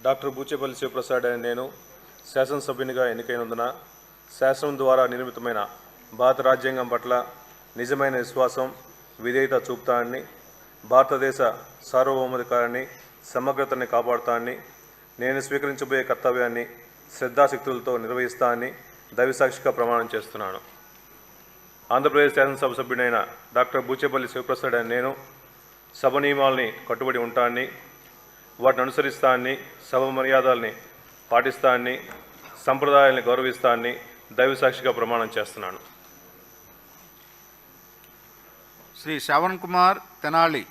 Doctor Boochepalli Sivaprasad అనే నేను శాసనసభ్యునిగా ఎన్నికైనందున శాసనం ద్వారా నిర్మితమైన భారత రాజ్యాంగం పట్ల నిజమైన విశ్వాసం, విధేయత చూపుతానని, భారతదేశ సార్వభౌమాధికారాన్ని, సమగ్రతని కాపాడుతానని, నేను స్వీకరించబోయే కర్తవ్యాన్ని శ్రద్ధాశక్తులతో నిర్వహిస్తానని దైవసాక్షిగా ప్రమాణం చేస్తున్నాను. ఆంధ్రప్రదేశ్ శాసనసభ సభ్యుడైన డాక్టర్ బూచేపల్లి శివప్రసాద్ అనే నేను సభ నియమాలని కట్టుబడి ఉంటానని, వాటిని అనుసరిస్తానని, సభ మర్యాదల్ని పాటిస్తానని, సంప్రదాయాల్ని గౌరవిస్తానని దైవసాక్షిగా ప్రమాణం చేస్తున్నాను. శ్రీ శ్రవణ్ కుమార్ తెనాలి.